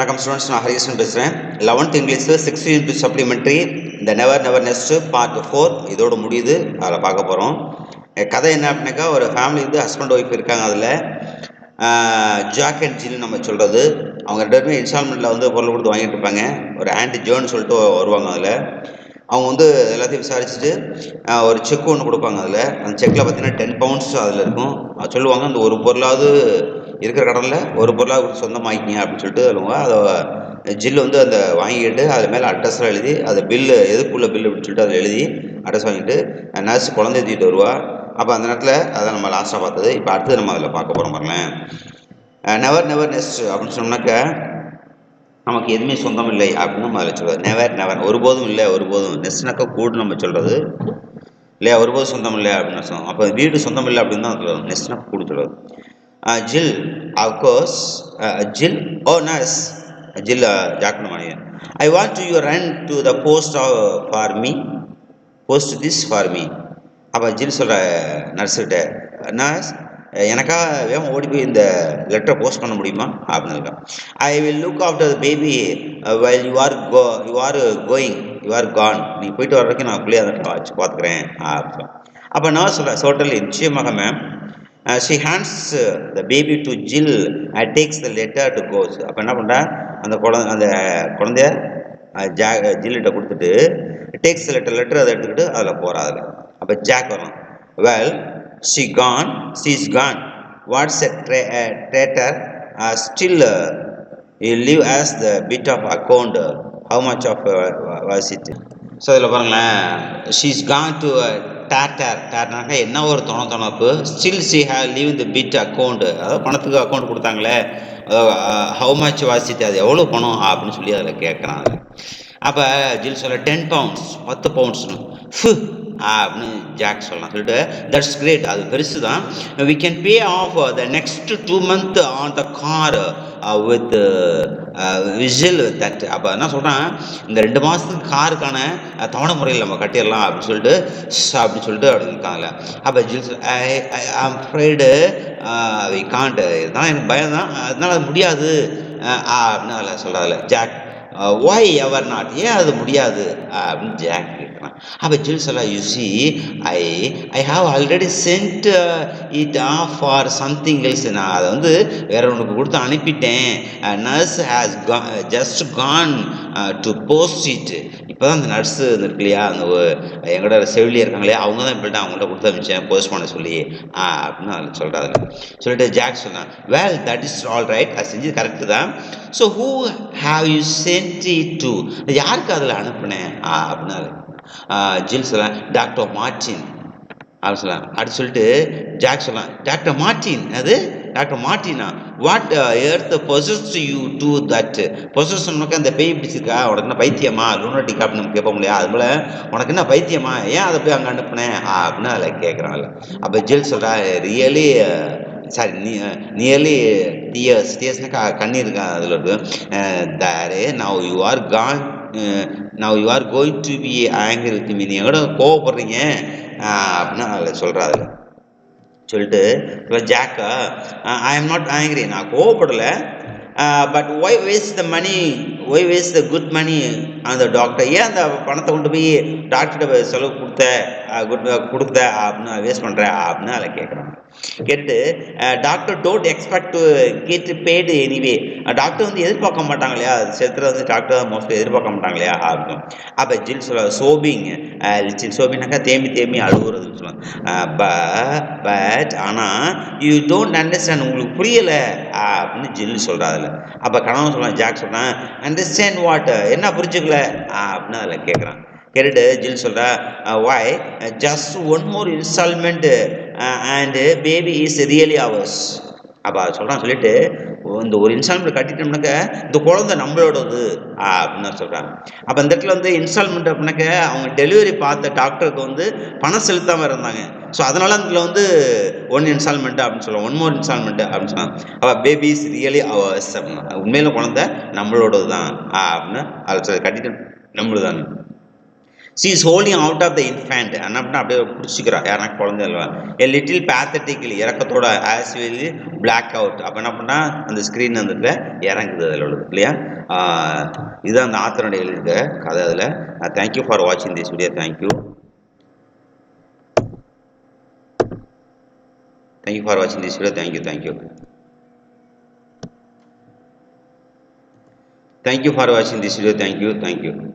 வணக்கம் ஸ்டூடெண்ட்ஸ், நான் ஹரிகிருஷ்ணன் பேசுகிறேன். 11th English 6th unit supplementary இந்த நெவர் நெஸ்ட் பார்ட் 4 இதோடு முடியுது. அதில் பார்க்க போகிறோம். கதை என்ன அப்படின்னாக்கா, ஒரு ஃபேமிலி வந்து ஹஸ்பண்ட் ஒய்ஃப் இருக்காங்க. அதில் ஜாக் அண்ட் ஜில் நம்ம சொல்கிறது. அவங்க ரெண்டு பேருமே இன்ஸ்டால்மெண்ட்டில் வந்து பொருள் கொடுத்து வாங்கிட்டு இருப்பாங்க. ஒரு ஆண்டி ஜோன்னு சொல்லிட்டு வருவாங்க. அதில் அவங்க வந்து எல்லாத்தையும் விசாரிச்சுட்டு ஒரு செக் ஒன்று கொடுப்பாங்க. அதில் அந்த செக்கில் பார்த்தீங்கன்னா 10 pounds அதில் இருக்கும். சொல்லுவாங்க, அந்த ஒரு பொருளாவது இருக்கிற கடனில் ஒரு பொருளாக சொந்தமாக்கிங்க அப்படின்னு சொல்லிட்டு சொல்லுவாங்க. அதை ஜில் வந்து அந்த வாங்கிட்டு அது மேலே அட்ரஸ்லாம் எழுதி, அது பில்லு எதுக்குள்ள பில்லு அப்படின்னு சொல்லிட்டு அதில் எழுதி அட்ரஸ் வாங்கிட்டு நர்ஸ் குழந்தைய தூக்கிட்டு வருவா. அப்போ அந்த நேரத்தில் அதான் நம்ம லாஸ்ட்டாக பார்த்தது. இப்போ அடுத்தது நம்ம அதில் பார்க்க போகிறோம் பாருங்களேன். நெவர் நெஸ்ட் அப்படின்னு சொன்னாக்க, நமக்கு எதுவுமே சொந்தம் இல்லை அப்படின்னு நம்ம அதில் சொல்கிறது. நெவர் ஒருபோதும் இல்லை, ஒருபோதும். நெஸ்ட்னாக்கா கூடு நம்ம சொல்கிறது இல்லையா, ஒருபோதும் சொந்தம் இல்லை அப்படின்னு சொல்லுவோம். அப்போ வீடு சொந்தம் இல்லை அப்படின்னு தான் சொல்லுவோம். நெஸ்ட்னாக்கா கூடு சொல்கிறது. Jill, of course, Jill, oh nurse, Jill, Jack Mania. I want you run to the post for me. Post this for me. அப்போ ஜில் சொல்கிற நர்ஸுகிட்ட, நர்ஸ் எனக்கா வேகம் ஓடி போய் இந்த லெட்டரை போஸ்ட் பண்ண முடியுமா அப்படின்னு இருக்கா. I will look after the baby while you are going, you are gone. நீ போயிட்டு வர வரைக்கும் நான் பிள்ளைய அதை வச்சு பார்த்துக்கிறேன் அப்படின்னு. அப்போ நர்ஸ் சொல்கிறேன், சோட்டல் நிச்சயமாக ma'am. She hands the baby to Jill and takes the letter to go. அப்போ என்ன பண்ணுறா, அந்த குழந்தைய ஜில்லிட்ட கொடுத்துட்டு டேக்ஸ் லெட்டர் அதை எடுத்துக்கிட்டு அதில் போகிறா. அதில் அப்போ ஜாக் வரும். Well she is gone. What's a traitor? Still you leave as the bit of account. How much of was it? So இதில் பாருங்களேன், she is gone to டேர்னாக்க என்ன ஒரு தொணப்பு. Still she have leave the bit account, அதாவது பணத்துக்கு account கொடுத்தாங்களே, how much was it, அது எவ்வளோ பணம் அப்படின்னு சொல்லி அதில் கேட்குறான். அப்போ ஜில் சொல்ல 10 pounds, 10 pounds அப்படின்னு ஜாக் சொல்லலாம். சொல்லிட்டு தட்ஸ் கிரேட், அது பெருசு தான். We can pay off the next 2 months on the car with whistle that. அப்போ என்ன சொல்கிறான், இந்த 2 மாதத்துக்கு காருக்கான தவணை முறையில் நம்ம கட்டிடலாம் அப்படின்னு சொல்லிட்டு அப்படி இருக்காங்கல்ல. அப்போ ஜில் ஐ ஆம் ஃப்ரைடு வி காண்ட், இதனால் எனக்கு பயம் தான், அதனால அது முடியாது அப்படின்னு அதில் சொல்கிறாங்கல்ல. ஜாக் ஒய் எவர் நாட், ஏன் அது முடியாது அப்படின்னு ஜாக் கேட்குறான். அப்போ ஜில் சொல்ல, you see I have already sent it off for something else. நான் அதை வந்து வேற ஒன்றுக்கு கொடுத்து அனுப்பிட்டேன். Nurse has just gone to post it. இப்போ தான் அந்த நர்ஸு இருக்கு இல்லையா, அந்த எங்களோட செவிலியர் இருக்காங்க இல்லையா, அவங்க தான் இப்படிட்டு அவங்கள்ட்ட கொடுத்து அனுப்பிச்சேன் போஸ்ட் பண்ண சொல்லி அப்படின்னு அதில் சொல்கிறாரு. சொல்லிட்டு ஜாக் சொன்னான், well that is all right, அது செஞ்சது கரெக்டு தான். So who have you sent it to, யாருக்கு அதில் அனுப்புனேன் அப்படின்னா ஜில் சொல்லலாம், டாக்டர் மார்டின் அப்படின்னு சொல்லலாம். அப்படி சொல்லிட்டு ஜாக் சொல்லலாம், டாக்டர் மார்டின், அது டாக்டர் மார்டினா, what earth possessed you to that. பொசஸ்னாக்கா அந்த பேய் பிடிச்சிருக்கா, உனக்கு என்ன பைத்தியமா, லூனாட்டிக் அப்படின்னு நம்ம கேட்போம் இல்லையா, அது போல் உனக்கு என்ன பைத்தியமா, ஏன் அதை போய் அங்கே அனுப்புனேன் அப்படின்னு அதில் கேட்குறாங்கல்ல. அப்போ ஜில் சொல்கிறா, ரியலி நியர்லி டியர்ஸ்னாக்கா கண்ணீர் இருக்கா அதில் இருக்கு. தாரு now you are gone, now you are going to be angry with me, நீ எங்கூட கோவப்படுறீங்க அப்படின்னு அதில் சொல்கிறா. அதில் சொல்லிட்டு ஜாக்கா, ஐ எம் நாட் ஆங்கிரி, நான் கோவப்படலை, but why waste the money, why waste the good money அந்த டாக்டர், ஏன் அந்த பணத்தை கொண்டு போய் டாக்டர்கிட்ட செலவு கொடுத்த அப்படின்னு வேஸ்ட் பண்ணுற அப்படின்னு அதில் கேட்குறாங்க. கேட்டுட்டு doctor don't expect to get paid anyway, doctor வந்து எதிர்பார்க்க மாட்டாங்க இல்லையா, செலுத்துறது வந்து டாக்டர் மோஸ்ட்லி எதிர்பார்க்க மாட்டாங்க இல்லையா அப்படின்னு. அப்போ ஜில் சொல்ல, சோபிங் லிட்டில், சோபிங்னாக்கா தேம்பி அழுகுறதுன்னு சொல்லுவாங்க. பட் ஆனால் யூ டோன்ட் அண்டர்ஸ்டாண்ட், உங்களுக்கு புரியலை அப்படின்னு ஜில் சொல்கிறாரு. அப்போ கணவன் சொல்கிறான், ஜாக் சொல்கிறான், அண்டர்ஸ்டாண்ட் வாட், என்ன புரிஞ்சுக்கல அப்படின்னு அதில் கேட்குறான். கேட்டுட்டு ஜில் சொல்கிறா, why just one more instalment and baby is really ours. அப்போ சொல்கிறான். சொல்லிட்டு இந்த ஒரு இன்ஸ்டால்மெண்ட் கட்டிட்டோம்னாக்க இந்த குழந்தை நம்மளோடது அப்படின்னு சொல்கிறாங்க. அப்போ இந்த இடத்துல வந்து இன்ஸ்டால்மெண்ட் அப்படின்னாக்க அவங்க டெலிவரி பார்த்த டாக்டருக்கு வந்து பணம் செலுத்தாமல் இருந்தாங்க. ஸோ அதனால அதில் வந்து 1 இன்ஸ்டால்மெண்ட் அப்படின்னு சொல்லுவாங்க, 1 மோர் இன்ஸ்டால்மெண்ட் அப்படின்னு சொன்னாங்க. அப்போ பேபி இஸ் ரியலி அவர்ஸ் அப்படின்னா, உண்மையில குழந்தை நம்மளோடது தான் அப்படின்னு அதில் கட்டிட்டு நம்மளுதாங்க. she is holding out of the infant என்ன பண்ணா அப்படியே பிடிச்சிக்கிறா யாரா குழந்தை இல்லவா a little pathetically இறக்கத்தோட as will black out அப்ப என்ன பண்ணா அந்த ஸ்கிரீன் வந்துட்டு இறங்குது அதில் உள்ளது இல்லையா இதுதான் அந்த ஆத்தரோட எழுதியிருக்க கதை அதில் தேங்க்யூ ஃபார் வாட்சிங் திஸ் வீடியோ தேங்க்யூ ஃபார் வாட்சிங் this video thank you for watching this video. Thank you.